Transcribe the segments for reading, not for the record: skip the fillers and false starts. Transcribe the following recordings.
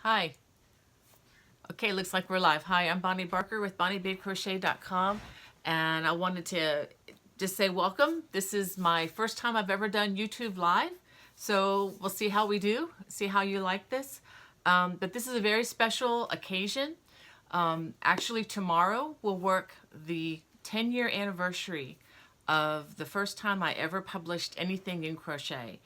Hi. Okay, looks like we're live. Hi, I'm Bonnie Barker with BonnieBabeCrochet.com, and I wanted to just say welcome. This is my first time I've ever done YouTube Live, so we'll see how we do, see how you like this. But this is a very special occasion. Actually, tomorrow will work the 10-year anniversary of the first time I ever published anything in crochet.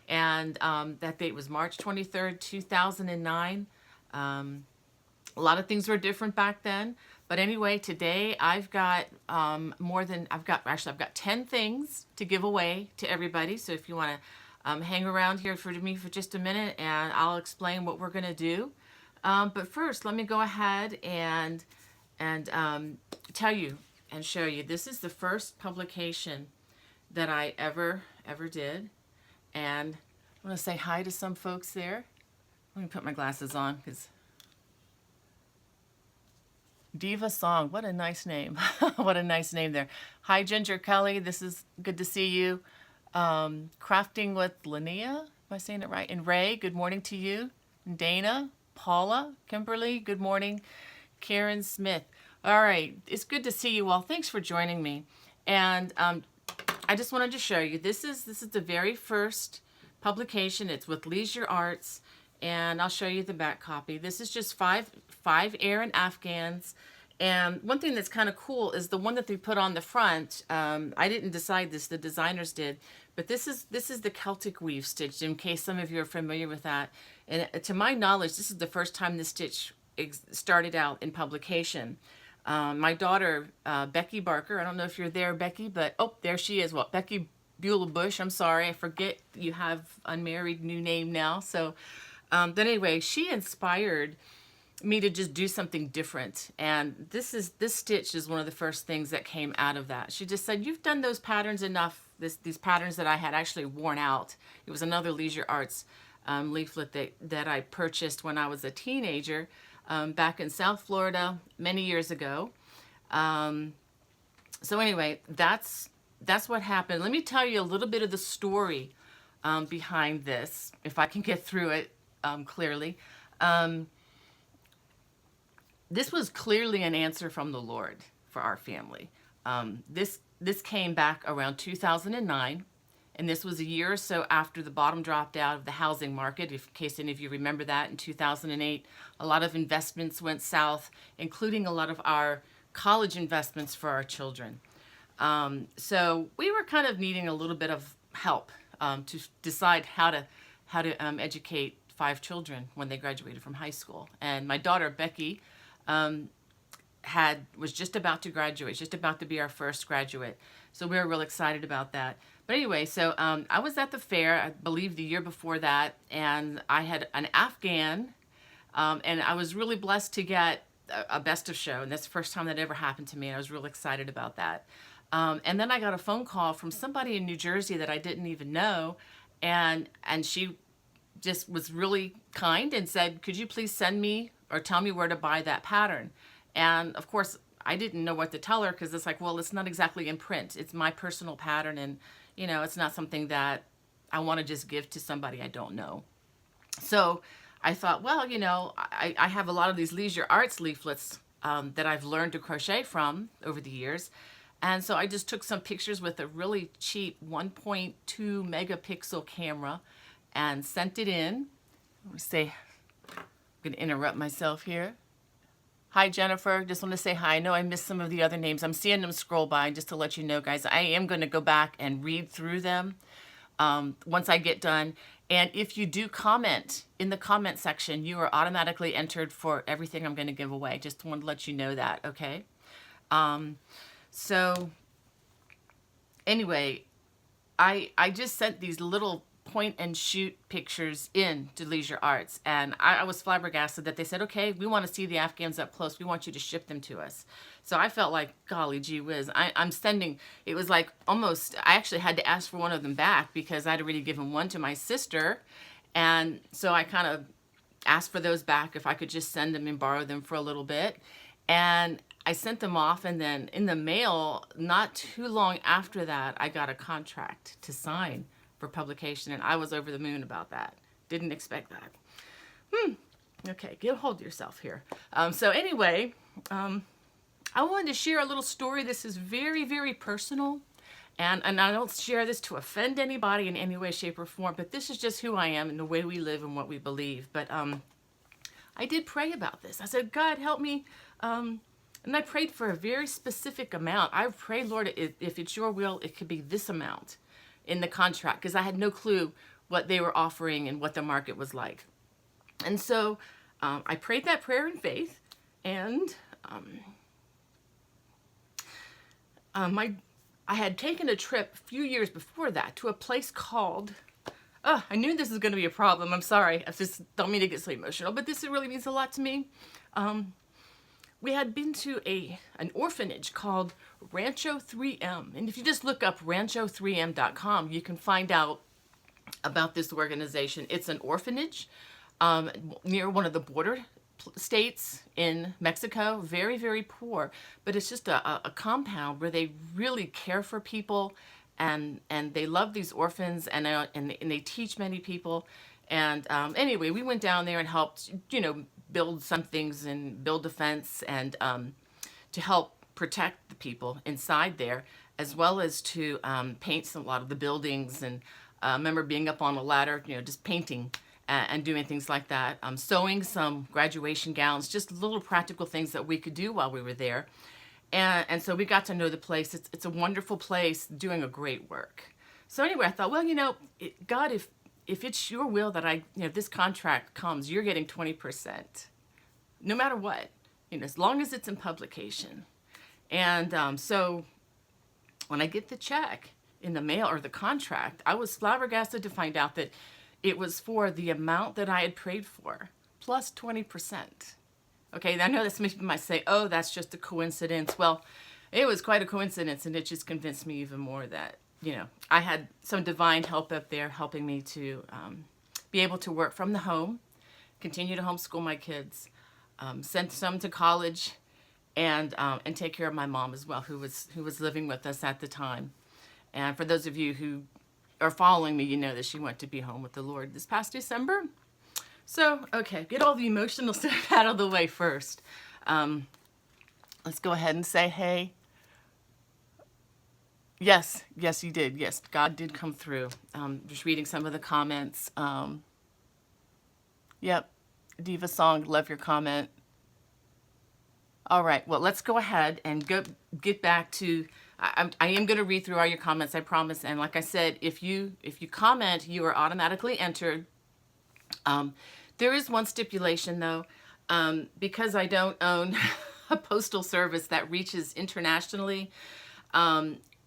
And that date was March 23rd, 2009. A lot of things were different back then. But anyway, today I've got I've got 10 things to give away to everybody. So if you want to hang around here for me for just a minute and I'll explain what we're going to do. But first, let me go ahead and tell you and show you. This is the first publication that I ever did. And I want to say hi to some folks there. Let me put my glasses on because Diva Song, what a nice name. What a nice name there. Hi, Ginger Kelly. This is good to see you. Crafting with Linnea, am I saying it right? And Ray, good morning to you. And Dana, Paula, Kimberly, good morning. Karen Smith. All right, it's good to see you all. Thanks for joining me. And I just wanted to show you, this is the very first publication. It's with Leisure Arts, and I'll show you the back copy. This is just five Aran Afghans. And one thing that's kind of cool is the one that they put on the front. I didn't decide this, the designers did, but this is the Celtic weave stitch, in case some of you are familiar with that. And to my knowledge, this is the first time this stitch started out in publication. My daughter, Becky Barker, I don't know if you're there, Becky, but oh, there she is. Well, Becky Beulah Bush, I'm sorry, I forget you have unmarried new name now. So, but anyway, she inspired me to just do something different. And this stitch is one of the first things that came out of that. She just said, you've done those patterns enough, these patterns that I had actually worn out. It was another Leisure Arts leaflet that I purchased when I was a teenager back in South Florida many years ago. So anyway, that's what happened. Let me tell you a little bit of the story behind this, if I can get through it clearly. This was clearly an answer from the Lord for our family. This came back around 2009, and this was a year or so after the bottom dropped out of the housing market. In case any of you remember that, in 2008, a lot of investments went south, including a lot of our college investments for our children. So we were kind of needing a little bit of help to decide how to educate 5 children when they graduated from high school. And my daughter, Becky, was just about to graduate, just about to be our first graduate. So we were real excited about that. But anyway, so I was at the fair, I believe the year before that, and I had an Afghan, and I was really blessed to get a best of show, and that's the first time that ever happened to me, and I was real excited about that. And then I got a phone call from somebody in New Jersey that I didn't even know, and she just was really kind and said, could you please send me or tell me where to buy that pattern? And of course, I didn't know what to tell her, because it's like, well, it's not exactly in print. It's my personal pattern, and you know, it's not something that I want to just give to somebody I don't know. So I thought, well, you know, I have a lot of these Leisure Arts leaflets that I've learned to crochet from over the years. And so I just took some pictures with a really cheap 1.2 megapixel camera and sent it in. I'm going to interrupt myself here. Hi, Jennifer. Just want to say hi. I know I missed some of the other names. I'm seeing them scroll by, just to let you know, guys. I am going to go back and read through them once I get done. And if you do comment in the comment section, you are automatically entered for everything I'm going to give away. Just want to let you know that, okay? So anyway, I just sent these little point and shoot pictures in to Leisure Arts, and I was flabbergasted that they said, okay, we want to see the Afghans up close, we want you to ship them to us. So I felt like, golly gee whiz, I'm sending, it was like almost, I actually had to ask for one of them back because I'd already given one to my sister, and so I kind of asked for those back if I could just send them and borrow them for a little bit. And I sent them off, and then in the mail, not too long after that, I got a contract to sign for publication, and I was over the moon about that. Didn't expect that. Okay, get a hold of yourself here. So anyway, I wanted to share a little story. This is very, very personal. And I don't share this to offend anybody in any way, shape, or form, but this is just who I am and the way we live and what we believe. But I did pray about this. I said, God, help me. And I prayed for a very specific amount. I prayed, Lord, if it's your will, it could be this amount in the contract, because I had no clue what they were offering and what the market was like. And so I prayed that prayer in faith, and I had taken a trip a few years before that to a place called, oh, I knew this was going to be a problem. I'm sorry. I just don't mean to get so emotional, but this really means a lot to me. We had been to an orphanage called Rancho 3M. And if you just look up rancho3m.com, you can find out about this organization. It's an orphanage near one of the border states in Mexico, very, very poor, but it's just a compound where they really care for people, and they love these orphans, and they teach many people. And anyway, we went down there and helped, build some things and build a fence, and to help protect the people inside there, as well as to paint a lot of the buildings. And I remember being up on a ladder, just painting and doing things like that, sewing some graduation gowns, just little practical things that we could do while we were there. And so we got to know the place. It's a wonderful place, doing a great work. So anyway, I thought, well, God, if it's your will that this contract comes, you're getting 20%, no matter what, as long as it's in publication. And so when I get the check in the mail, or the contract, I was flabbergasted to find out that it was for the amount that I had prayed for, plus 20%. Okay, I know that some people might say, oh, that's just a coincidence. Well, it was quite a coincidence, and it just convinced me even more that, I had some divine help up there helping me to be able to work from the home, continue to homeschool my kids, send some to college, and take care of my mom as well, who was living with us at the time. And for those of you who are following me, you know that she went to be home with the Lord this past December. So, okay, get all the emotional stuff out of the way first. Let's go ahead and say, hey. Yes, you did. Yes, God did come through. Just reading some of the comments. Yep, Diva Song, love your comment. All right, well, let's go ahead and get back to, I am going to read through all your comments, I promise. And like I said, if you comment, you are automatically entered. There is one stipulation, though, because I don't own a postal service that reaches internationally.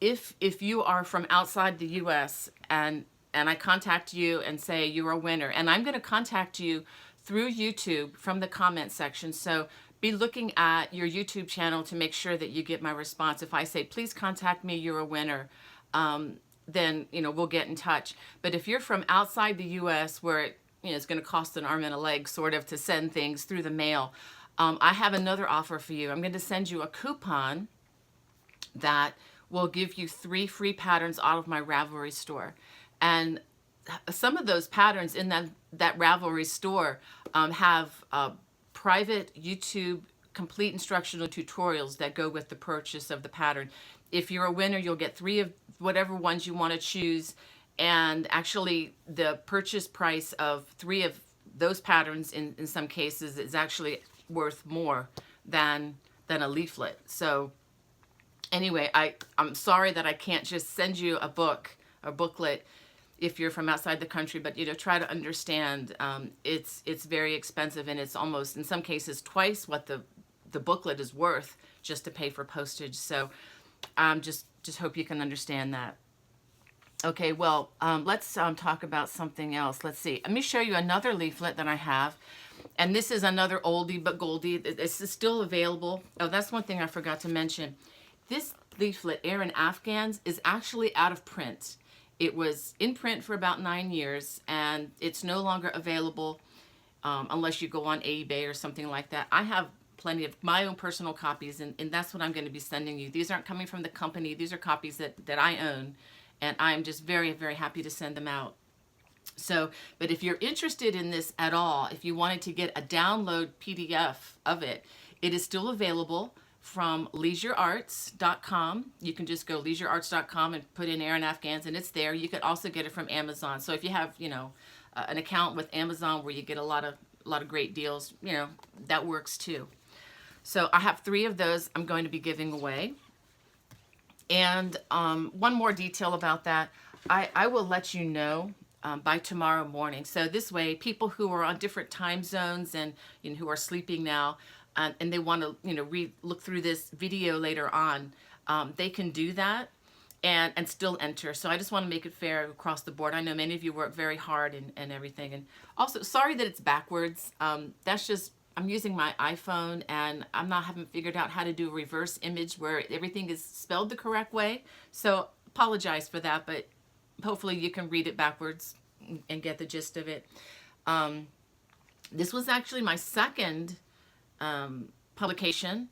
If you are from outside the U.S. and I contact you and say you're a winner, and I'm going to contact you through YouTube from the comment section, so be looking at your YouTube channel to make sure that you get my response. If I say, please contact me, you're a winner, then, we'll get in touch. But if you're from outside the U.S. where it's going to cost an arm and a leg sort of to send things through the mail, I have another offer for you. I'm going to send you a coupon that will give you 3 free patterns out of my Ravelry store. And some of those patterns in that Ravelry store have private YouTube complete instructional tutorials that go with the purchase of the pattern. If you're a winner, you'll get 3 of whatever ones you want to choose. And actually, the purchase price of 3 of those patterns in some cases is actually worth more than a leaflet. So anyway, I'm sorry that I can't just send you a booklet if you're from outside the country, but try to understand it's very expensive, and it's almost in some cases twice what the booklet is worth just to pay for postage. So just hope you can understand that. Okay, well, let's talk about something else. Let's see. Let me show you another leaflet that I have. And this is another oldie but goldie. This is still available. Oh, that's one thing I forgot to mention. This leaflet, Aaron Afghans, is actually out of print. It was in print for about 9 years, and it's no longer available unless you go on eBay or something like that. I have plenty of my own personal copies, and that's what I'm going to be sending you. These aren't coming from the company. These are copies that I own, and I'm just very, very happy to send them out. So, but if you're interested in this at all, if you wanted to get a download PDF of it, it is still available from leisurearts.com. You can just go leisurearts.com and put in Aaron Afghans and it's there. You could also get it from Amazon. So if you have, an account with Amazon where you get a lot of great deals, that works too. So I have 3 of those I'm going to be giving away. And one more detail about that, I will let you know by tomorrow morning. So this way, people who are on different time zones and who are sleeping now, and they want to look through this video later on, they can do that and still enter. So I just want to make it fair across the board. I know many of you work very hard and everything. And also, sorry that it's backwards. That's just, I'm using my iPhone and haven't figured out how to do a reverse image where everything is spelled the correct way. So apologize for that, but hopefully you can read it backwards and get the gist of it. This was actually my second publication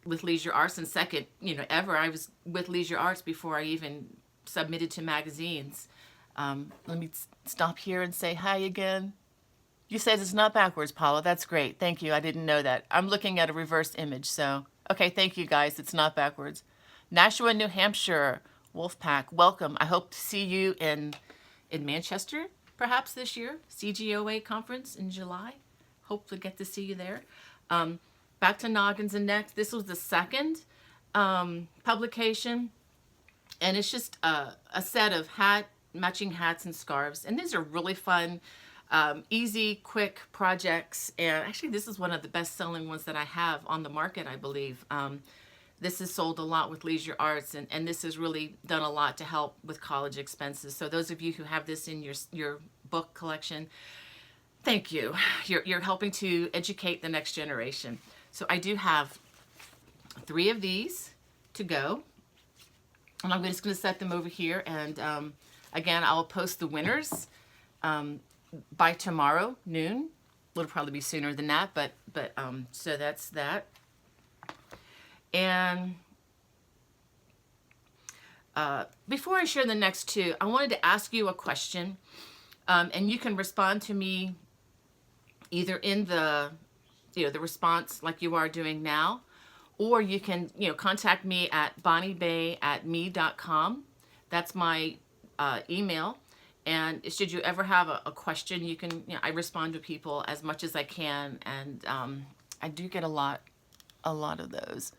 with Leisure Arts, and second, ever. I was with Leisure Arts before I even submitted to magazines. Let me stop here and say hi again. You said it's not backwards, Paula. That's great. Thank you. I didn't know that. I'm looking at a reverse image, so okay. Thank you, guys. It's not backwards. Nashua, New Hampshire, Wolfpack, welcome. I hope to see you in Manchester, perhaps this year. CGOA conference in July. Hopefully get to see you there. Back to Noggins and Necks. This was the second publication, and it's just a set of matching hats and scarves. And these are really fun, easy, quick projects. And actually, this is one of the best-selling ones that I have on the market, I believe. This is sold a lot with Leisure Arts, and this has really done a lot to help with college expenses. So those of you who have this in your book collection, thank you. You're helping to educate the next generation. So I do have 3 of these to go, and I'm just going to set them over here. And again, I'll post the winners by tomorrow noon. It'll probably be sooner than that, but so that's that. And before I share the next 2, I wanted to ask you a question, and you can respond to me either in the response like you are doing now, or you can contact me at bonniebay@me.com. That's my email. And should you ever have a question, you can I respond to people as much as I can, and I do get a lot of those.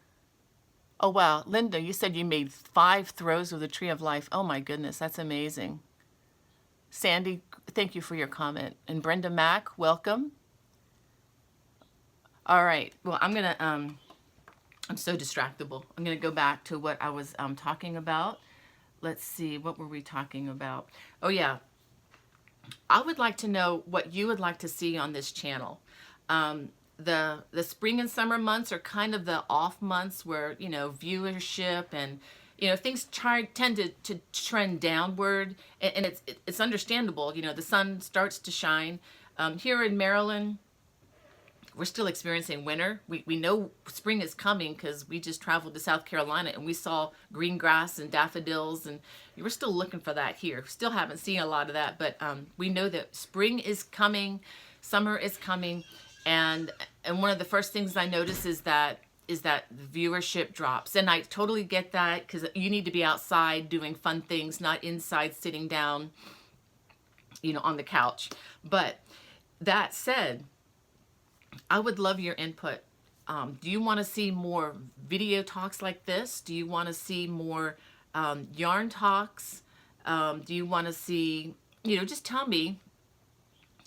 Oh, wow. Linda, you said you made 5 throws of the Tree of Life. Oh, my goodness. That's amazing. Sandy, thank you for your comment. And Brenda Mack, welcome. All right. Well, I'm going to, I'm so distractible. I'm going to go back to what I was talking about. Let's see. What were we talking about? Oh, yeah. I would like to know what you would like to see on this channel. The spring and summer months are kind of the off months where, viewership and, things tend to trend downward, and it's understandable. The sun starts to shine. Here in Maryland, we're still experiencing winter. We know spring is coming because we just traveled to South Carolina and we saw green grass and daffodils, and we're still looking for that here. Still haven't seen a lot of that, but we know that spring is coming, summer is coming. And one of the first things I notice is that viewership drops. And I totally get that, because you need to be outside doing fun things, not inside sitting down, on the couch. But that said, I would love your input. Do you want to see more video talks like this? Do you want to see more yarn talks? Do you want to see, just tell me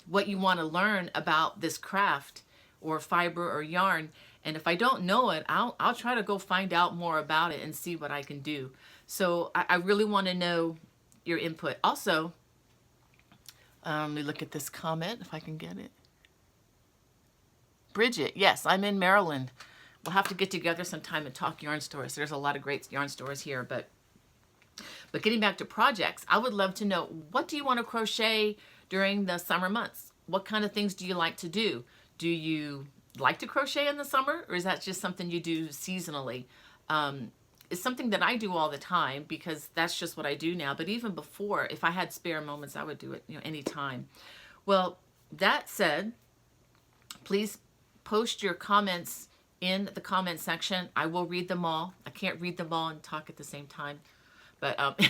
what you want to learn about this craft or fiber or yarn. And if I don't know it, I'll try to go find out more about it and see what I can do. So I really want to know your input. Also, let me look at this comment if I can get it. Bridget, yes, I'm in Maryland. We'll have to get together sometime and talk yarn stores. There's a lot of great yarn stores here, but getting back to projects, I would love to know, what do you want to crochet during the summer months? What kind of things do you like to do? Do you like to crochet in the summer, or is that just something you do seasonally? it's something that I do all the time because that's just what I do now. But even before, if I had spare moments, I would do it, anytime. Well, that said, please post your comments in the comment section. I will read them all. I can't read them all and talk at the same time. But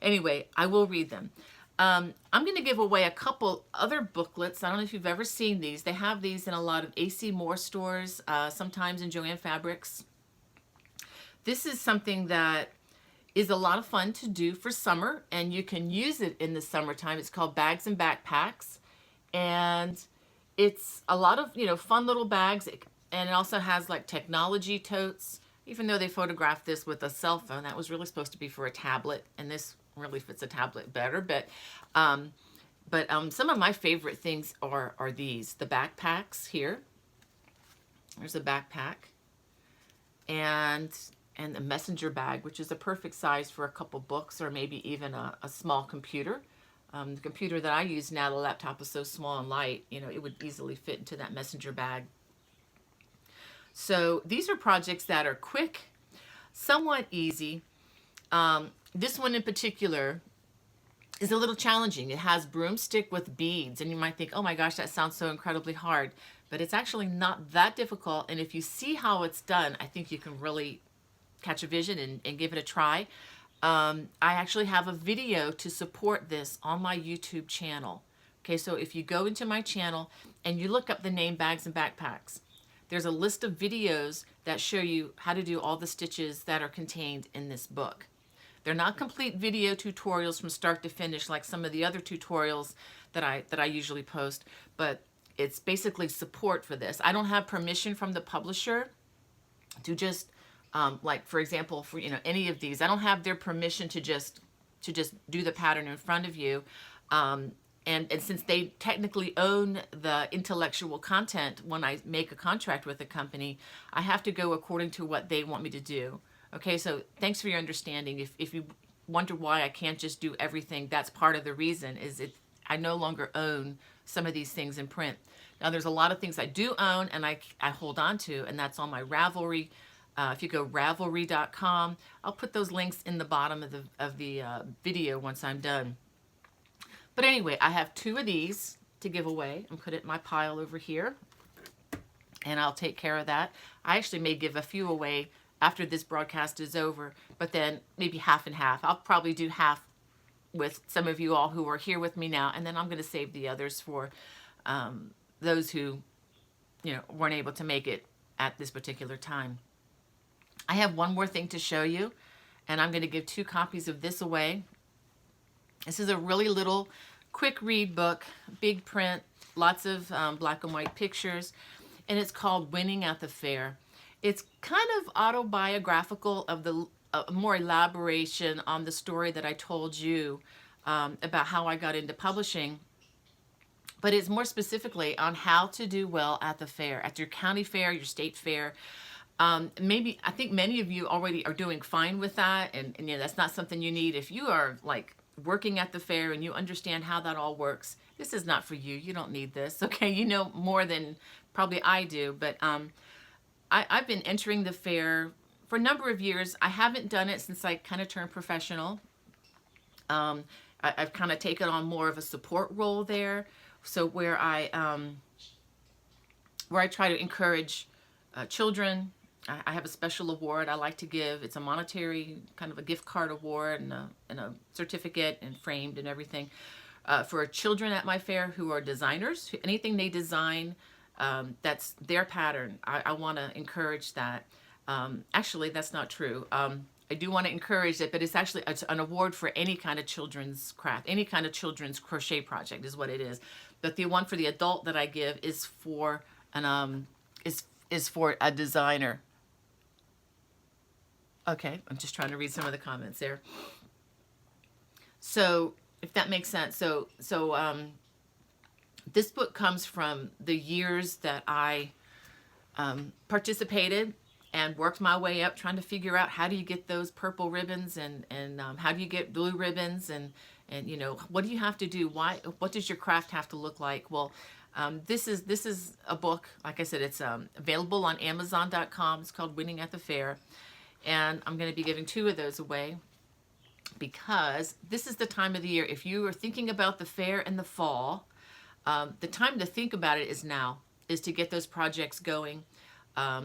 anyway, I will read them. I'm going to give away a couple other booklets. I don't know if you've ever seen these. They have these in a lot of AC Moore stores, sometimes in Joann Fabrics. This is something that is a lot of fun to do for summer, and you can use it in the summertime. It's called Bags and Backpacks, and it's a lot of, fun little bags, and it also has like technology totes, even though they photographed this with a cell phone. That was really supposed to be for a tablet, and this really fits a tablet better. But some of my favorite things are these, the backpacks here. There's a backpack, and the messenger bag, which is a perfect size for a couple books or maybe even a small computer. The computer that I use now, the laptop is so small and light, it would easily fit into that messenger bag. So these are projects that are quick, somewhat easy. This one in particular is a little challenging. It has broomstick with beads, and you might think, oh my gosh, that sounds so incredibly hard, but it's actually not that difficult. And if you see how it's done, I think you can really catch a vision and give it a try. I actually have a video to support this on my YouTube channel. Okay, so if you go into my channel and you look up the name Bags and Backpacks, there's a list of videos that show you how to do all the stitches that are contained in this book. They're not complete video tutorials from start to finish like some of the other tutorials that I usually post, but it's basically support for this. I don't have permission from the publisher to just like, for example, for any of these, I don't have their permission to just do the pattern in front of you. And since they technically own the intellectual content when I make a contract with a company, I have to go according to what they want me to do. Okay, so thanks for your understanding. If you wonder why I can't just do everything, that's part of the reason, is I no longer own some of these things in print. Now, there's a lot of things I do own and I hold on to, and that's on my Ravelry. If you go Ravelry.com, I'll put those links in the bottom of the video once I'm done. But anyway, I have 2 of these to give away. I'm put it in my pile over here, and I'll take care of that. I actually may give a few away after this broadcast is over, but then maybe half and half. I'll probably do half with some of you all who are here with me now, and then I'm going to save the others for those who weren't able to make it at this particular time. I have one more thing to show you, and I'm going to give 2 copies of this away. This is a really little quick read book, big print, lots of black and white pictures, and it's called Winning at the Fair. It's kind of autobiographical of the more elaboration on the story that I told you about how I got into publishing, but it's more specifically on how to do well at the fair, at your county fair, your state fair. I think many of you already are doing fine with that, and that's not something you need. If you are like working at the fair and you understand how that all works, this is not for you. You don't need this, okay? You know more than probably I do, but I've been entering the fair for a number of years. I haven't done it since I kind of turned professional. I've kind of taken on more of a support role there, so where I try to encourage children. I have a special award I like to give. It's a monetary, kind of a gift card award and a certificate and framed and everything for children at my fair who are designers. Anything they design, that's their pattern. I want to encourage that. Actually, that's not true. I do want to encourage it, but it's actually an award for any kind of children's craft, any kind of children's crochet project is what it is. But the one for the adult that I give is for is for a designer. Okay, I'm just trying to read some of the comments there. So, if that makes sense. So this book comes from the years that I participated and worked my way up trying to figure out how do you get those purple ribbons and how do you get blue ribbons and what do you have to do? What does your craft have to look like? Well, this is a book, like I said, it's available on Amazon.com. It's called Winning at the Fair. And I'm going to be giving 2 of those away because this is the time of the year. If you are thinking about the fair in the fall, the time to think about it is now, is to get those projects going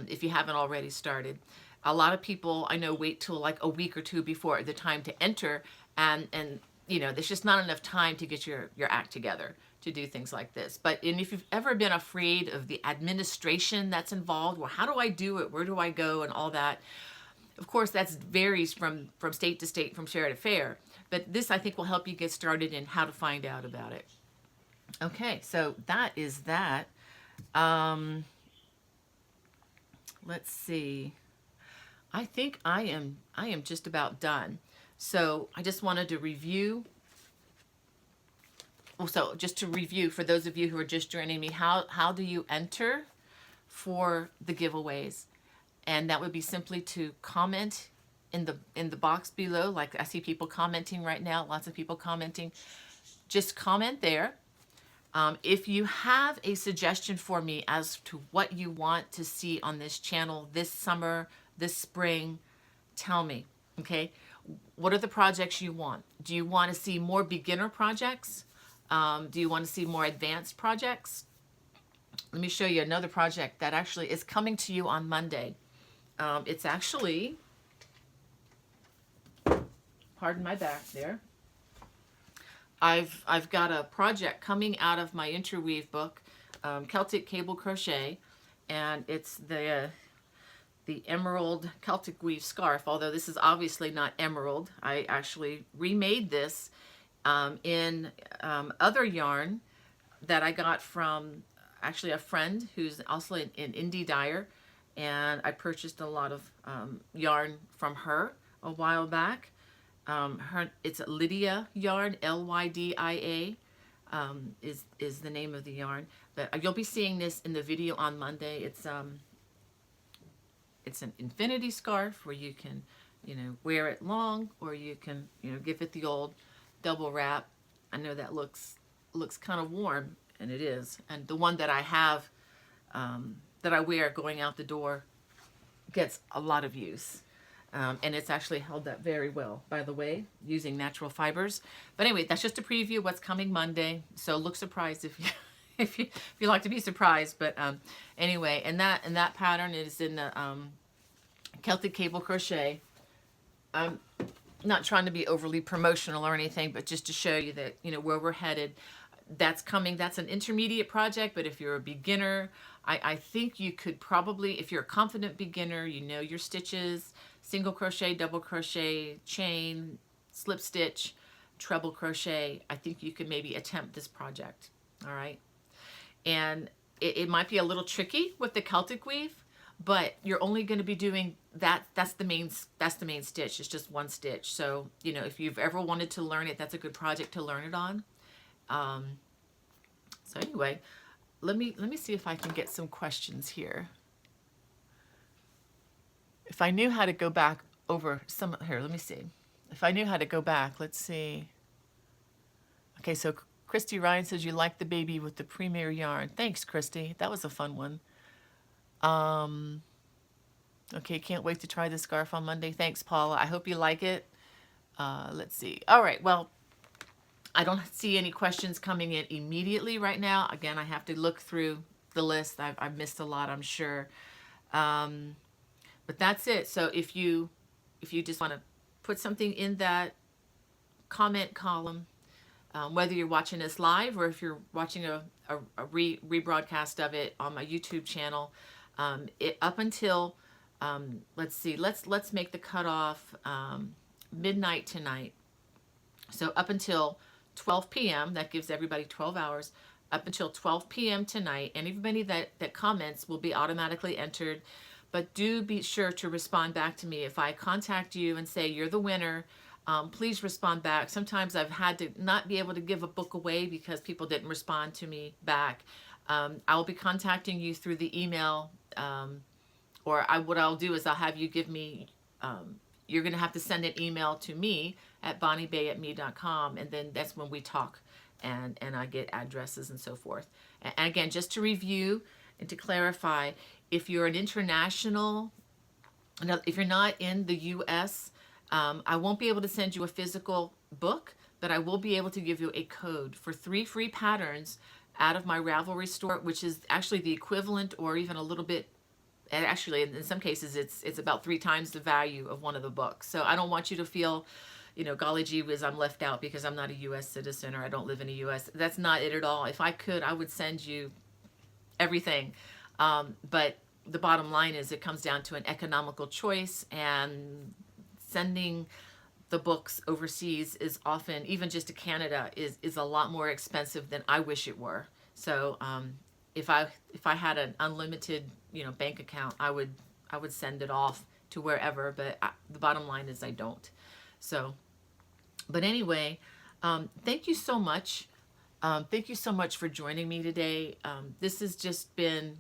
if you haven't already started. A lot of people I know wait till like a week or 2 before the time to enter, and you know, there's just not enough time to get your act together to do things like this. And if you've ever been afraid of the administration that's involved, well, how do I do it? Where do I go? And all that. Of course, that varies from state to state, from fair to fair. But this, I think, will help you get started in how to find out about it. Okay, so that is that. Let's see. I think I am just about done. So I just wanted to review. So just to review for those of you who are just joining me, how do you enter for the giveaways? And that would be simply to comment in the box below. Like I see people commenting right now, lots of people commenting. Just comment there. If you have a suggestion for me as to what you want to see on this channel this summer, this spring, tell me, okay? What are the projects you want? Do you want to see more beginner projects? Do you want to see more advanced projects? Let me show you another project that actually is coming to you on Monday. It's actually, pardon my back there. I've got a project coming out of my interweave book, Celtic Cable Crochet, and it's the emerald Celtic weave scarf. Although this is obviously not emerald, I actually remade this in other yarn that I got from actually a friend who's also an indie dyer, and I purchased a lot of yarn from her a while back. It's Lydia yarn, Lydia, is the name of the yarn. But you'll be seeing this in the video on Monday. It's an infinity scarf where you can, you know, wear it long, or you can, you know, give it the old double wrap. I know that looks kind of warm, and it is. And the one that I have, that I wear going out the door, gets a lot of use. And it's actually held up very well, by the way, using natural fibers. But anyway, that's just a preview of what's coming Monday. So look surprised if you if you like to be surprised. But anyway, and that pattern is in the Celtic Cable Crochet. I'm not trying to be overly promotional or anything, but just to show you that, you know, where we're headed. That's coming. That's an intermediate project, but if you're a beginner, I think you could probably, if you're a confident beginner, you know your stitches, single crochet, double crochet, chain, slip stitch, treble crochet, I think you could maybe attempt this project. All right. And it might be a little tricky with the Celtic weave, but you're only going to be doing that. That's the main stitch. It's just one stitch. So, you know, if you've ever wanted to learn it, that's a good project to learn it on. So anyway, let me see if I can get some questions here. If I knew how to go back over some, here, let me see. If I knew how to go back, let's see. Okay, so Christy Ryan says you like the baby with the premier yarn. Thanks, Christy. That was a fun one. Okay, can't wait to try the scarf on Monday. Thanks, Paula. I hope you like it. Let's see. All right, well, I don't see any questions coming in immediately right now. Again, I have to look through the list. I've missed a lot, I'm sure. But that's it. So if you just want to put something in that comment column, whether you're watching this live or if you're watching a rebroadcast of it on my YouTube channel, up until let's see, let's make the cutoff midnight tonight. So up until 12 p.m., that gives everybody 12 hours. Up until 12 p.m. tonight, anybody that comments will be automatically entered. But do be sure to respond back to me. If I contact you and say you're the winner, please respond back. Sometimes I've had to not be able to give a book away because people didn't respond to me back. I'll be contacting you through the email, or what I'll do is I'll have you give me, you're going to have to send an email to me at bonniebay@me.com, and then that's when we talk and I get addresses and so forth. And again, just to review and to clarify, if you're an international Now, if you're not in the US, I won't be able to send you a physical book, but I will be able to give you a code for 3 free patterns out of my Ravelry store, which is actually the equivalent or even a little bit, and actually in some cases it's about 3 times the value of one of the books. So I don't want you to feel, golly gee whiz, I'm left out because I'm not a US citizen or I don't live in the US. That's not it at all. If I could, I would send you everything. But the bottom line is it comes down to an economical choice, and sending the books overseas is often, even just to Canada, is a lot more expensive than I wish it were. So if I had an unlimited bank account, I would send it off to wherever. But the bottom line is I don't. So, but anyway, thank you so much. Thank you so much for joining me today. This has just been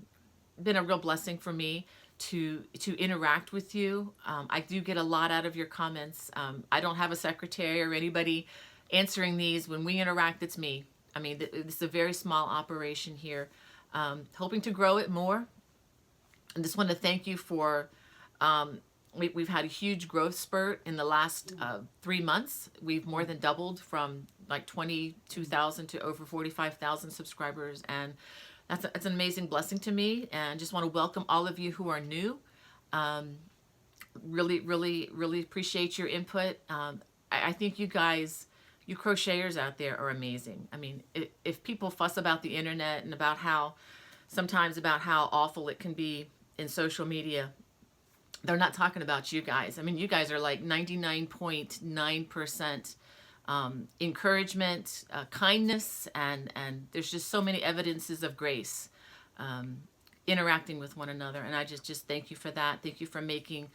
a real blessing for me to interact with you. I do get a lot out of your comments. I don't have a secretary or anybody answering these. When we interact, it's me. I mean, this is a very small operation here. Hoping to grow it more. I just want to thank you for, we've had a huge growth spurt in the last 3 months. We've more than doubled from like 22,000 to over 45,000 subscribers. And that's an amazing blessing to me. And just want to welcome all of you who are new. Really, really, really appreciate your input. I think you guys, you crocheters out there are amazing. I mean, if people fuss about the internet and sometimes about how awful it can be in social media, they're not talking about you guys. I mean, you guys are like 99.9% encouragement, kindness, and there's just so many evidences of grace interacting with one another. And I just thank you for that. Thank you for making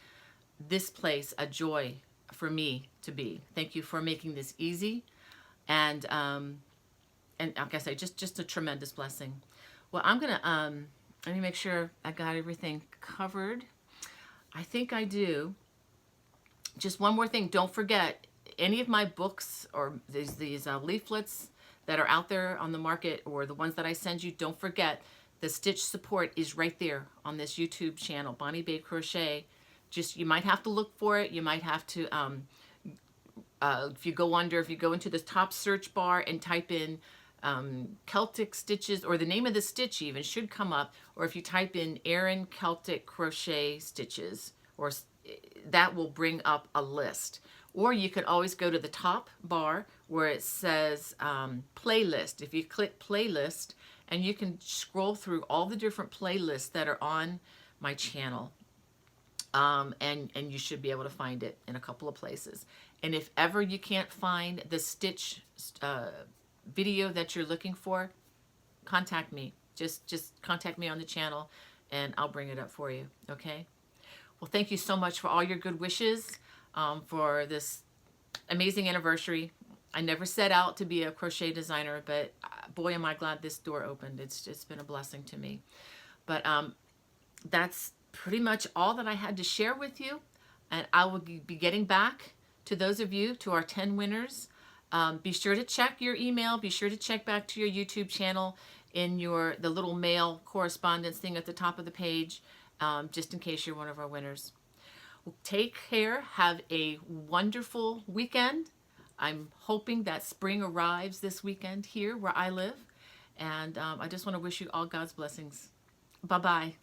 this place a joy for me to be. Thank you for making this easy. And like I say, just a tremendous blessing. Well, I'm going to, let me make sure I got everything covered. I think I do. Just one more thing. Don't forget, any of my books or these leaflets that are out there on the market, or the ones that I send you, don't forget the stitch support is right there on this YouTube channel, Bonnie Babe Crochet. Just, you might have to look for it. You might have to, if you go into the top search bar and type in Celtic stitches, or the name of the stitch even should come up, or if you type in Erin Celtic crochet stitches, or that will bring up a list. Or you could always go to the top bar where it says playlist. If you click playlist, and you can scroll through all the different playlists that are on my channel, and you should be able to find it in a couple of places. And if ever you can't find the stitch video that you're looking for, contact me. Just contact me on the channel and I'll bring it up for you. Okay? Well, thank you so much for all your good wishes for this amazing anniversary. I never set out to be a crochet designer, but boy, am I glad this door opened. It's been a blessing to me. But that's pretty much all that I had to share with you. And I will be getting back to those of you, to our 10 winners. Be sure to check your email. Be sure to check back to your YouTube channel in the little mail correspondence thing at the top of the page, just in case you're one of our winners. Well, take care. Have a wonderful weekend. I'm hoping that spring arrives this weekend here where I live. And I just want to wish you all God's blessings. Bye-bye.